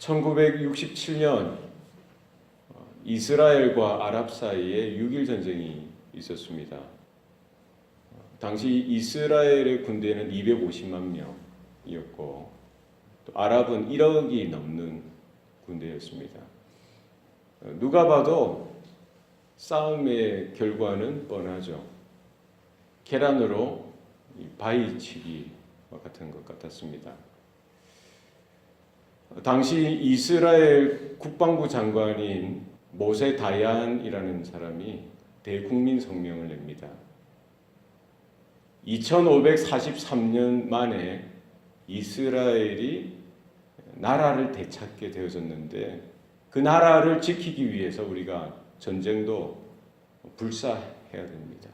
1967년 이스라엘과 아랍 사이에 6.1 전쟁이 있었습니다. 당시 이스라엘의 군대는 250만 명이었고 또 아랍은 1억이 넘는 군대였습니다. 누가 봐도 싸움의 결과는 뻔하죠. 계란으로 바위치기와 같은 것 같았습니다. 당시 이스라엘 국방부 장관인 모세 다얀이라는 사람이 대국민 성명을 냅니다. 2543년 만에 이스라엘이 나라를 되찾게 되어졌는데 그 나라를 지키기 위해서 우리가 전쟁도 불사해야 됩니다.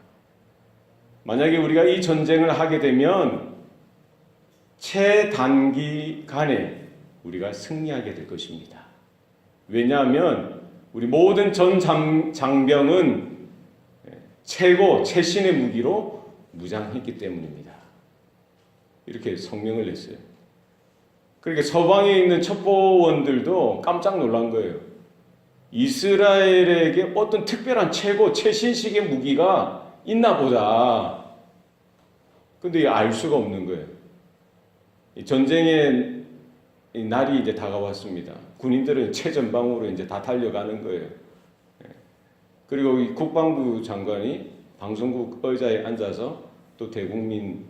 만약에 우리가 이 전쟁을 하게 되면 최단기간에 우리가 승리하게 될 것입니다. 왜냐하면 우리 모든 전 장병은 최신의 무기로 무장했기 때문입니다. 이렇게 성명을 냈어요. 그러니까 서방에 있는 첩보원들도 깜짝 놀란 거예요. 이스라엘에게 어떤 특별한 최신식의 무기가 있나 보다. 근데 알 수가 없는 거예요. 전쟁의 날이 이제 다가왔습니다. 군인들은 최전방으로 이제 다 달려가는 거예요. 그리고 이 국방부 장관이 방송국 의자에 앉아서 또 대국민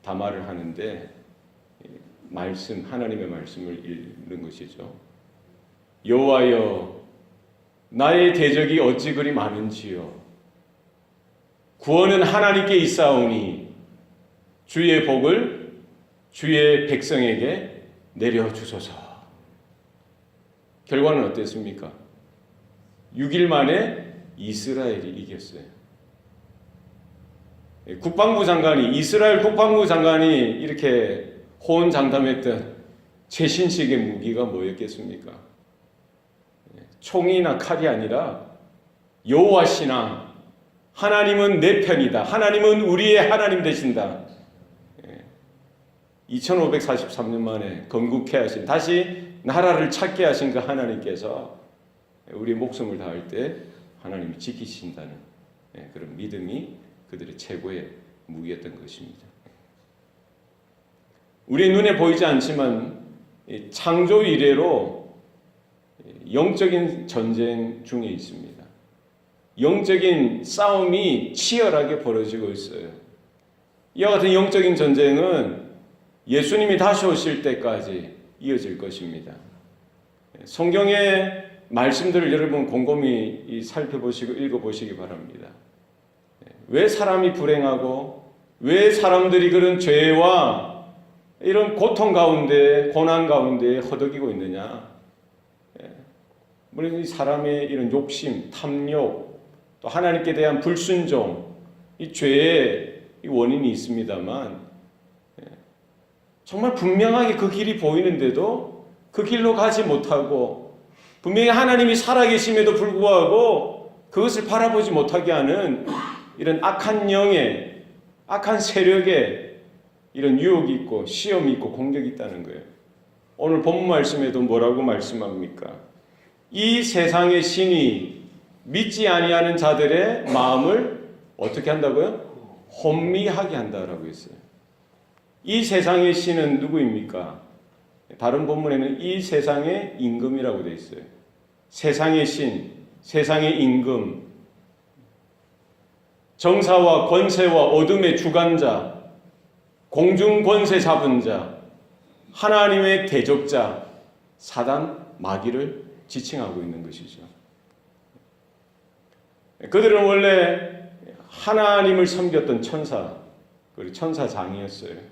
담화를 하는데 하나님의 말씀을 읽는 것이죠. 여호와여, 나의 대적이 어찌 그리 많은지요. 구원은 하나님께 있사오니 주의 복을 주의 백성에게 내려주소서. 결과는 어땠습니까? 6일 만에 이스라엘이 이겼어요. 이스라엘 국방부 장관이 이렇게 호언장담했던 최신식의 무기가 뭐였겠습니까? 총이나 칼이 아니라 여호와 신앙, 하나님은 내 편이다. 하나님은 우리의 하나님 되신다. 2543년 만에 건국해 하신, 다시 나라를 찾게 하신 그 하나님께서 우리의 목숨을 다할 때 하나님이 지키신다는 그런 믿음이 그들의 최고의 무기였던 것입니다. 우리의 눈에 보이지 않지만 창조 이래로 영적인 전쟁 중에 있습니다. 영적인 싸움이 치열하게 벌어지고 있어요. 이와 같은 영적인 전쟁은 예수님이 다시 오실 때까지 이어질 것입니다. 성경의 말씀들을 여러분 곰곰이 살펴보시고 읽어보시기 바랍니다. 왜 사람이 불행하고 왜 사람들이 그런 죄와 이런 고통 가운데 고난 가운데 허덕이고 있느냐? 물론 이 사람의 이런 욕심, 탐욕, 또 하나님께 대한 불순종, 이 죄의 원인이 있습니다만 정말 분명하게 그 길이 보이는데도 그 길로 가지 못하고 분명히 하나님이 살아계심에도 불구하고 그것을 바라보지 못하게 하는 이런 악한 영의, 악한 세력의 이런 유혹이 있고 시험이 있고 공격이 있다는 거예요. 오늘 본문 말씀에도 뭐라고 말씀합니까? 이 세상의 신이 믿지 아니하는 자들의 마음을 어떻게 한다고요? 혼미하게 한다라고 했어요. 이 세상의 신은 누구입니까? 다른 본문에는 이 세상의 임금이라고 되어 있어요. 세상의 신, 세상의 임금, 정사와 권세와 어둠의 주관자, 공중 권세 잡은 자, 하나님의 대적자, 사단, 마귀를 지칭하고 있는 것이죠. 그들은 원래 하나님을 섬겼던 천사, 그리고 천사장이었어요.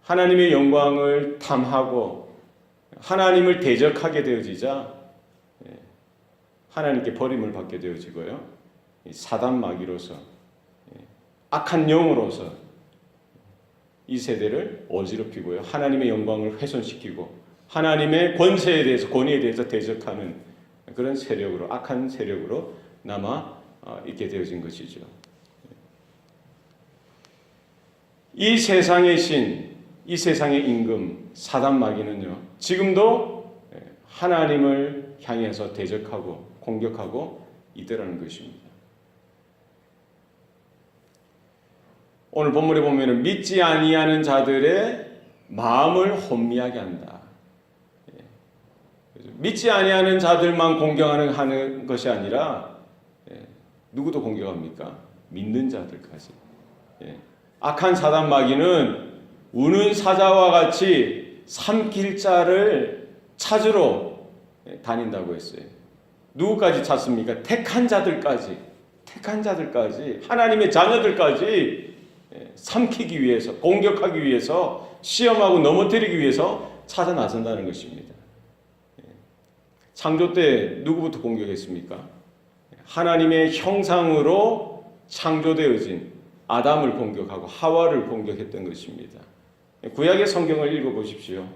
하나님의 영광을 탐하고 하나님을 대적하게 되어지자 하나님께 버림을 받게 되어지고요. 사단 마귀로서 악한 영으로서 이 세대를 어지럽히고요. 하나님의 영광을 훼손시키고 하나님의 권세에 대해서 권위에 대해서 대적하는 그런 세력으로 악한 세력으로 남아 있게 되어진 것이죠. 이 세상의 신, 이 세상의 임금 사단 마귀는요. 지금도 하나님을 향해서 대적하고 공격하고 이더라는 것입니다. 오늘 본문에 보면은 믿지 아니하는 자들의 마음을 혼미하게 한다. 믿지 아니하는 자들만 공격하는 것이 아니라 누구도 공격합니까? 믿는 자들까지. 악한 사단 마귀는 우는 사자와 같이 삼킬 자를 찾으러 다닌다고 했어요. 누구까지 찾습니까? 택한 자들까지, 하나님의 자녀들까지 삼키기 위해서, 공격하기 위해서, 시험하고 넘어뜨리기 위해서 찾아 나선다는 것입니다. 창조 때 누구부터 공격했습니까? 하나님의 형상으로 창조되어진 아담을 공격하고 하와를 공격했던 것입니다. 구약의 성경을 읽어보십시오.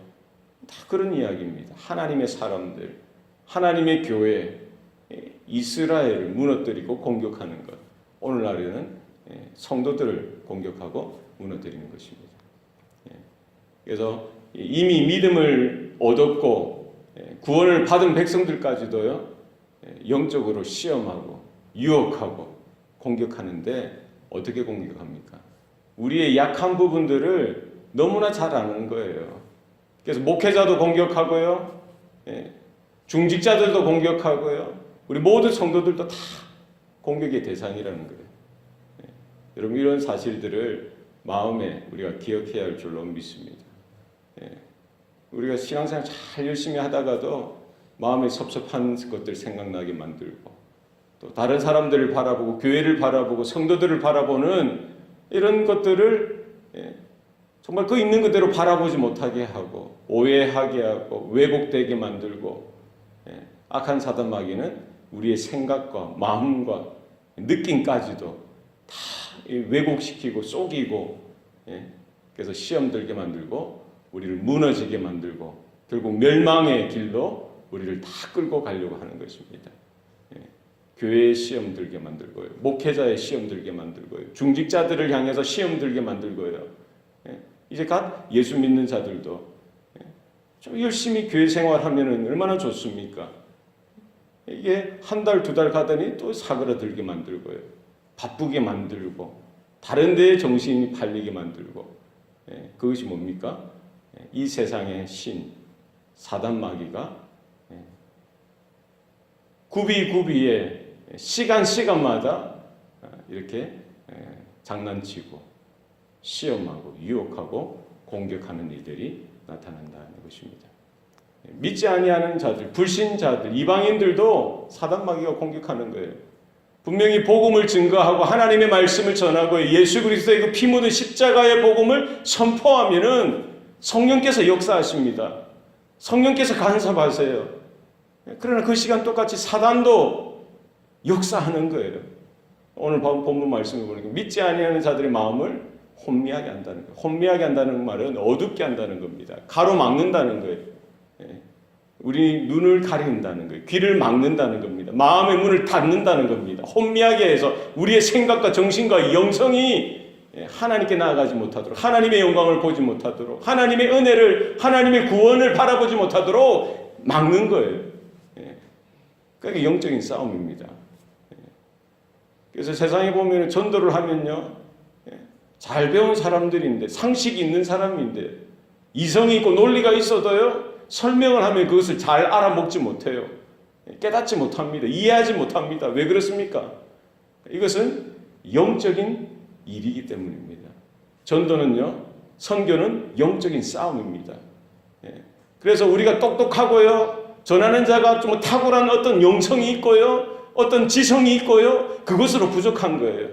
다 그런 이야기입니다. 하나님의 사람들, 하나님의 교회, 이스라엘을 무너뜨리고 공격하는 것. 오늘날에는 성도들을 공격하고 무너뜨리는 것입니다. 그래서 이미 믿음을 얻었고 구원을 받은 백성들까지도요, 영적으로 시험하고 유혹하고 공격하는데 어떻게 공격합니까? 우리의 약한 부분들을 너무나 잘 아는 거예요. 그래서 목회자도 공격하고요, 중직자들도 공격하고요, 우리 모든 성도들도 다 공격의 대상이라는 거예요. 여러분, 이런 사실들을 마음에 우리가 기억해야 할 줄로 믿습니다. 우리가 신앙생활 잘 열심히 하다가도 마음에 섭섭한 것들 생각나게 만들고, 또 다른 사람들을 바라보고 교회를 바라보고 성도들을 바라보는 이런 것들을 정말 그 있는 그대로 바라보지 못하게 하고 오해하게 하고 왜곡되게 만들고, 악한 사단 마귀는 우리의 생각과 마음과 느낌까지도 다 왜곡시키고 속이고, 그래서 시험 들게 만들고 우리를 무너지게 만들고 결국 멸망의 길로 우리를 다 끌고 가려고 하는 것입니다. 교회에 시험 들게 만들고요, 목회자에 시험 들게 만들고요, 중직자들을 향해서 시험 들게 만들고요. 이제 갓 예수 믿는 자들도 좀 열심히 교회 생활하면 얼마나 좋습니까? 이게 한 달, 두 달 가더니 또 사그라들게 만들고요, 바쁘게 만들고 다른 데에 정신이 팔리게 만들고, 그것이 뭡니까? 이 세상의 신 사단 마귀가 구비구비에 시간마다 이렇게 장난치고 시험하고 유혹하고 공격하는 일들이 나타난다는 것입니다. 믿지 아니하는 자들, 불신자들, 이방인들도 사단 마귀가 공격하는 거예요. 분명히 복음을 증거하고 하나님의 말씀을 전하고 예수 그리스도의 그 피 묻은 십자가의 복음을 선포하면은 성령께서 역사하십니다. 성령께서 간섭하세요. 그러나 그 시간 똑같이 사단도 역사하는 거예요. 오늘 본문 말씀을 보니까 믿지 아니하는 자들의 마음을 혼미하게 한다는 거예요. 혼미하게 한다는 말은 어둡게 한다는 겁니다. 가로막는다는 거예요. 우리 눈을 가린다는 거예요. 귀를 막는다는 겁니다. 마음의 문을 닫는다는 겁니다. 혼미하게 해서 우리의 생각과 정신과 영성이 하나님께 나아가지 못하도록, 하나님의 영광을 보지 못하도록, 하나님의 은혜를, 하나님의 구원을 바라보지 못하도록 막는 거예요. 그게 영적인 싸움입니다. 그래서 세상에 보면 전도를 하면요, 잘 배운 사람들인데, 상식이 있는 사람인데, 이성이 있고 논리가 있어도요, 설명을 하면 그것을 잘 알아먹지 못해요. 깨닫지 못합니다. 이해하지 못합니다. 왜 그렇습니까? 이것은 영적인 일이기 때문입니다. 전도는요, 선교는 영적인 싸움입니다. 그래서 우리가 똑똑하고요, 전하는 자가 좀 탁월한 어떤 영성이 있고요, 어떤 지성이 있고요, 그것으로 부족한 거예요.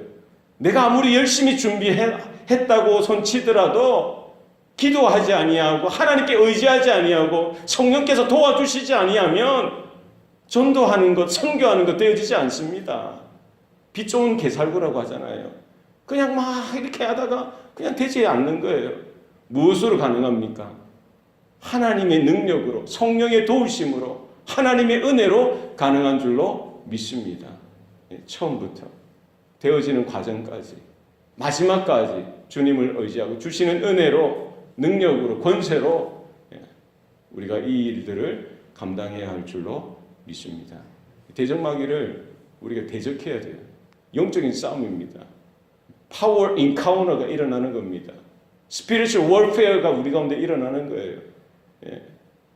내가 아무리 열심히 준비했다고 손치더라도 기도하지 아니하고 하나님께 의지하지 아니하고 성령께서 도와주시지 아니하면 전도하는 것, 선교하는 것 되어지지 않습니다. 빛 좋은 개살구라고 하잖아요. 그냥 막 이렇게 하다가 그냥 되지 않는 거예요. 무엇으로 가능합니까? 하나님의 능력으로, 성령의 도우심으로, 하나님의 은혜로 가능한 줄로 믿습니다. 처음부터 되어지는 과정까지 마지막까지 주님을 의지하고 주시는 은혜로, 능력으로, 권세로 우리가 이 일들을 감당해야 할 줄로 믿습니다. 대적마귀를 우리가 대적해야 돼요. 영적인 싸움입니다. 파워 인카우너가 일어나는 겁니다. 스피리추얼 월페어가 우리 가운데 일어나는 거예요. 예.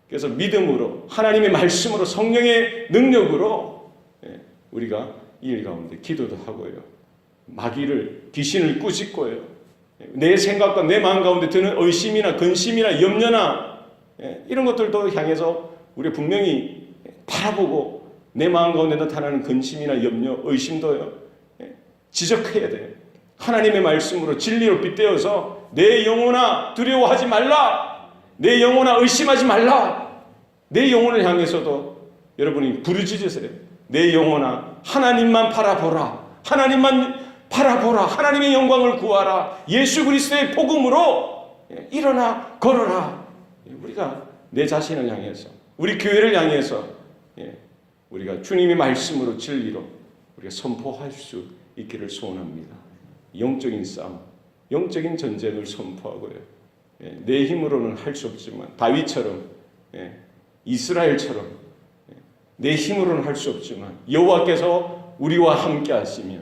그래서 믿음으로 하나님의 말씀으로 성령의 능력으로 우리가 이 일 가운데 기도도 하고요. 마귀를 귀신을 꾸짖고요. 내 생각과 내 마음 가운데 드는 의심이나 근심이나 염려나 이런 것들도 향해서 우리 분명히 바라보고 내 마음 가운데 나타나는 근심이나 염려, 의심도요. 지적해야 돼요. 하나님의 말씀으로 진리로 빗대어서 내 영혼아 두려워하지 말라. 내 영혼아 의심하지 말라. 내 영혼을 향해서도 여러분이 부르짖으세요. 내 영혼아 하나님만 바라보라. 하나님만 바라보라. 하나님의 영광을 구하라. 예수 그리스도의 복음으로 일어나 걸어라. 우리가 내 자신을 향해서 우리 교회를 향해서 우리가 주님의 말씀으로 진리로 우리가 선포할 수 있기를 소원합니다. 영적인 싸움, 영적인 전쟁을 선포하고요. 내 힘으로는 할 수 없지만 다윗처럼 이스라엘처럼 내 힘으로는 할 수 없지만 여호와께서 우리와 함께 하시며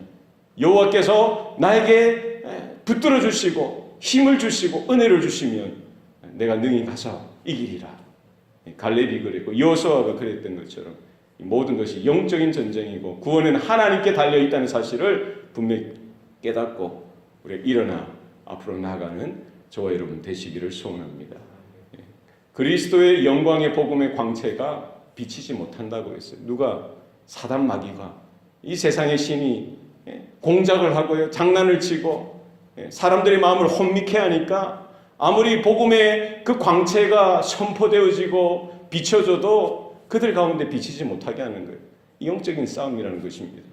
여호와께서 나에게 붙들어 주시고 힘을 주시고 은혜를 주시면 내가 능히 가서 이기리라. 갈렙이 그랬고 여호수아가 그랬던 것처럼 모든 것이 영적인 전쟁이고 구원은 하나님께 달려있다는 사실을 분명히 깨닫고 우리가 일어나 앞으로 나아가는 저와 여러분 되시기를 소원합니다. 그리스도의 영광의 복음의 광채가 비치지 못한다고 했어요. 누가? 사단 마귀가 이 세상의 신이 공작을 하고요, 장난을 치고 사람들의 마음을 혼미케 하니까 아무리 복음의 그 광채가 선포되어지고 비춰져도 그들 가운데 비치지 못하게 하는 거예요. 이 영적인 싸움이라는 것입니다.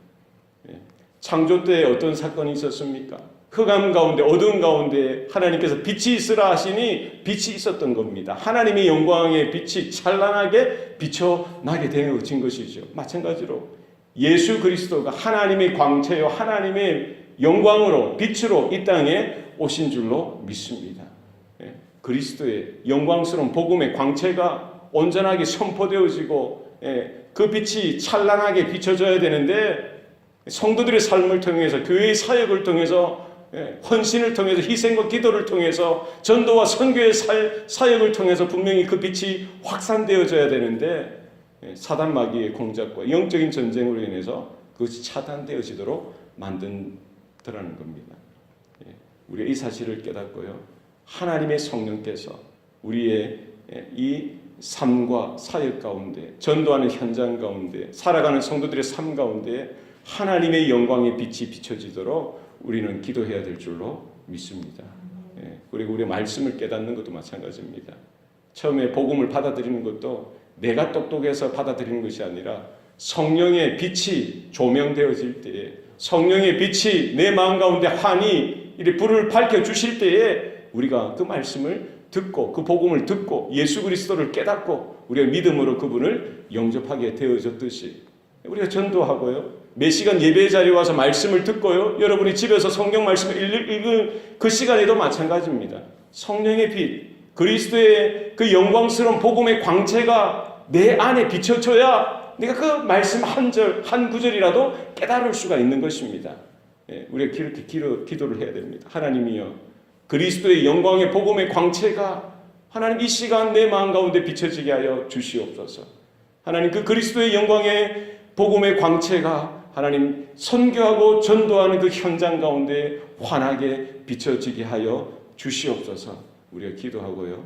창조 때 어떤 사건이 있었습니까? 흑암 가운데 어두운 가운데 하나님께서 빛이 있으라 하시니 빛이 있었던 겁니다. 하나님의 영광의 빛이 찬란하게 비춰나게 되어진 것이죠. 마찬가지로 예수 그리스도가 하나님의 광채요 하나님의 영광으로 빛으로 이 땅에 오신 줄로 믿습니다. 그리스도의 영광스러운 복음의 광채가 온전하게 선포되어지고 그 빛이 찬란하게 비춰져야 되는데 성도들의 삶을 통해서 교회의 사역을 통해서 헌신을 통해서 희생과 기도를 통해서 전도와 선교의 사역을 통해서 분명히 그 빛이 확산되어져야 되는데 사단 마귀의 공작과 영적인 전쟁으로 인해서 그것이 차단되어지도록 만든다는 겁니다. 우리가 이 사실을 깨닫고요. 하나님의 성령께서 우리의 이 삶과 사역 가운데 전도하는 현장 가운데 살아가는 성도들의 삶 가운데 하나님의 영광의 빛이 비춰지도록 우리는 기도해야 될 줄로 믿습니다. 그리고 우리의 말씀을 깨닫는 것도 마찬가지입니다. 처음에 복음을 받아들이는 것도 내가 똑똑해서 받아들이는 것이 아니라 성령의 빛이 조명되어질 때에 성령의 빛이 내 마음 가운데 환히 이렇게 불을 밝혀주실 때에 우리가 그 말씀을 듣고 그 복음을 듣고 예수 그리스도를 깨닫고 우리가 믿음으로 그분을 영접하게 되어졌듯이 우리가 전도하고요. 몇 시간 예배 자리에 와서 말씀을 듣고요. 여러분이 집에서 성경 말씀을 읽은 그 시간에도 마찬가지입니다. 성령의 빛, 그리스도의 그 영광스러운 복음의 광채가 내 안에 비춰져야 내가 그 말씀 한 절, 한 구절이라도 깨달을 수가 있는 것입니다. 우리가 이렇게 기도를 해야 됩니다. 하나님이여, 그리스도의 영광의 복음의 광채가 하나님 이 시간 내 마음 가운데 비춰지게 하여 주시옵소서. 하나님 그 그리스도의 영광의 복음의 광채가 하나님 선교하고 전도하는 그 현장 가운데 환하게 비춰지게 하여 주시옵소서. 우리가 기도하고요.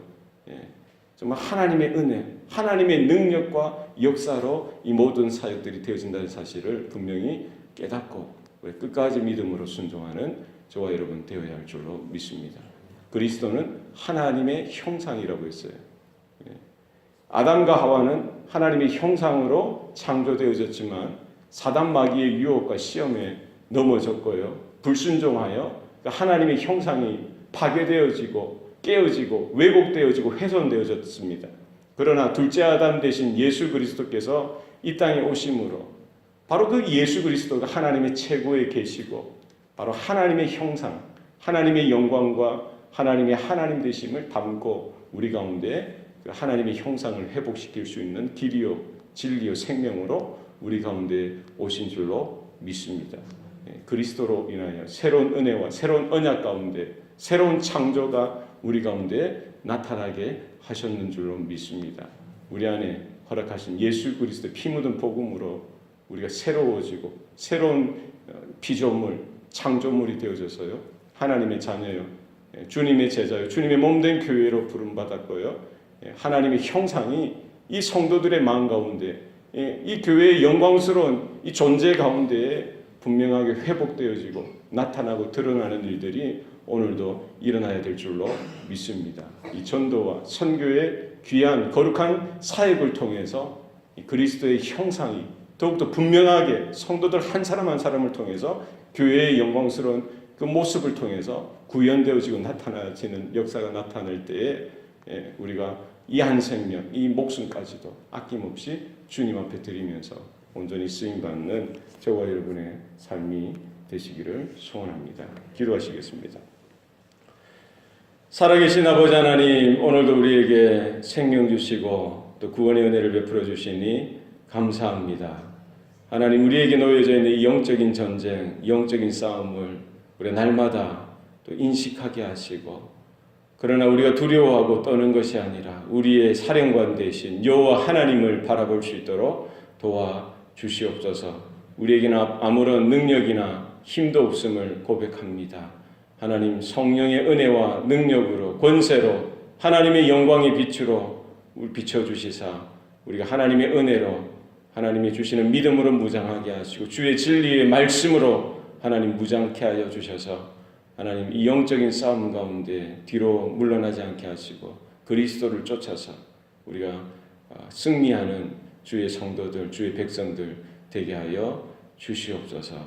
정말 하나님의 은혜, 하나님의 능력과 역사로 이 모든 사역들이 되어진다는 사실을 분명히 깨닫고 우리 끝까지 믿음으로 순종하는 저와 여러분 되어야 할 줄로 믿습니다. 그리스도는 하나님의 형상이라고 했어요. 아담과 하와는 하나님의 형상으로 창조되어졌지만 사단 마귀의 유혹과 시험에 넘어졌고요. 불순종하여 하나님의 형상이 파괴되어지고 깨어지고 왜곡되어지고 훼손되어졌습니다. 그러나 둘째 아담 대신 예수 그리스도께서 이 땅에 오심으로 바로 그 예수 그리스도가 하나님의 최고의 계시고 바로 하나님의 형상, 하나님의 영광과 하나님의 하나님 되심을 담고 우리 가운데 하나님의 형상을 회복시킬 수 있는 길이요 진리요 생명으로 우리 가운데 오신 줄로 믿습니다. 그리스도로 인하여 새로운 은혜와 새로운 언약 가운데 새로운 창조가 우리 가운데 나타나게 하셨는 줄로 믿습니다. 우리 안에 허락하신 예수 그리스도의 피 묻은 복음으로 우리가 새로워지고 새로운 피조물, 창조물이 되어져서요. 하나님의 자녀요. 주님의 제자요. 주님의 몸된 교회로 부름받았고요. 하나님의 형상이 이 성도들의 마음 가운데 이 교회의 영광스러운 이 존재 가운데에 분명하게 회복되어지고 나타나고 드러나는 일들이 오늘도 일어나야 될 줄로 믿습니다. 이 전도와 선교의 귀한 거룩한 사역을 통해서 이 그리스도의 형상이 더욱더 분명하게 성도들 한 사람 한 사람을 통해서 교회의 영광스러운 그 모습을 통해서 구현되어지고 나타나지는 역사가 나타날 때에 우리가 이 한 생명, 이 목숨까지도 아낌없이 주님 앞에 드리면서 온전히 쓰임받는 저와 여러분의 삶이 되시기를 소원합니다. 기도하시겠습니다. 살아계신 아버지 하나님, 오늘도 우리에게 생명 주시고 또 구원의 은혜를 베풀어 주시니 감사합니다. 하나님, 우리에게 놓여져 있는 이 영적인 전쟁, 영적인 싸움을 우리가 날마다 또 인식하게 하시고, 그러나 우리가 두려워하고 떠는 것이 아니라 우리의 사령관 되신 여호와 하나님을 바라볼 수 있도록 도와주시옵소서. 우리에게는 아무런 능력이나 힘도 없음을 고백합니다. 하나님, 성령의 은혜와 능력으로 권세로 하나님의 영광의 빛으로 비춰주시사 우리가 하나님의 은혜로 하나님이 주시는 믿음으로 무장하게 하시고 주의 진리의 말씀으로 하나님 무장케 하여 주셔서 하나님 이 영적인 싸움 가운데 뒤로 물러나지 않게 하시고 그리스도를 쫓아서 우리가 승리하는 주의 성도들, 주의 백성들 되게 하여 주시옵소서.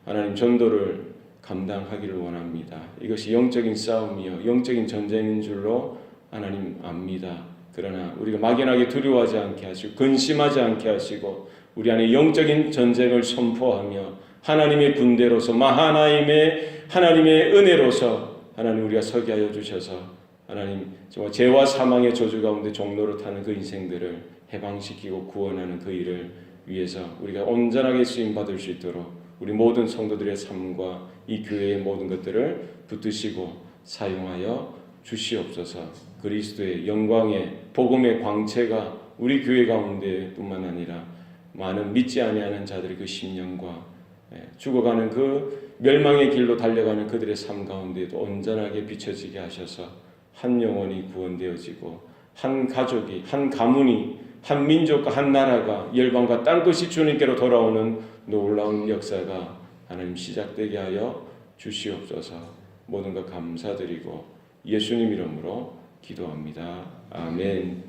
하나님, 전도를 감당하기를 원합니다. 이것이 영적인 싸움이요 영적인 전쟁인 줄로 하나님 압니다. 그러나 우리가 막연하게 두려워하지 않게 하시고 근심하지 않게 하시고 우리 안에 영적인 전쟁을 선포하며 하나님의 군대로서 하나님의 은혜로서 하나님 우리가 서게 하여 주셔서 하나님 정말 죄와 사망의 저주 가운데 종로로 타는 그 인생들을 해방시키고 구원하는 그 일을 위해서 우리가 온전하게 쓰임받을 수 있도록 우리 모든 성도들의 삶과 이 교회의 모든 것들을 붙드시고 사용하여 주시옵소서. 그리스도의 영광의 복음의 광채가 우리 교회 가운데 뿐만 아니라 많은 믿지 아니하는 자들의 그 심령과 죽어가는 그 멸망의 길로 달려가는 그들의 삶 가운데도 온전하게 비춰지게 하셔서 한 영혼이 구원되어지고 한 가족이, 한 가문이, 한 민족과 한 나라가 열방과 땅끝이 주님께로 돌아오는 놀라운 역사가 하나님 시작되게 하여 주시옵소서. 모든 것 감사드리고 예수님 이름으로 기도합니다. 아멘.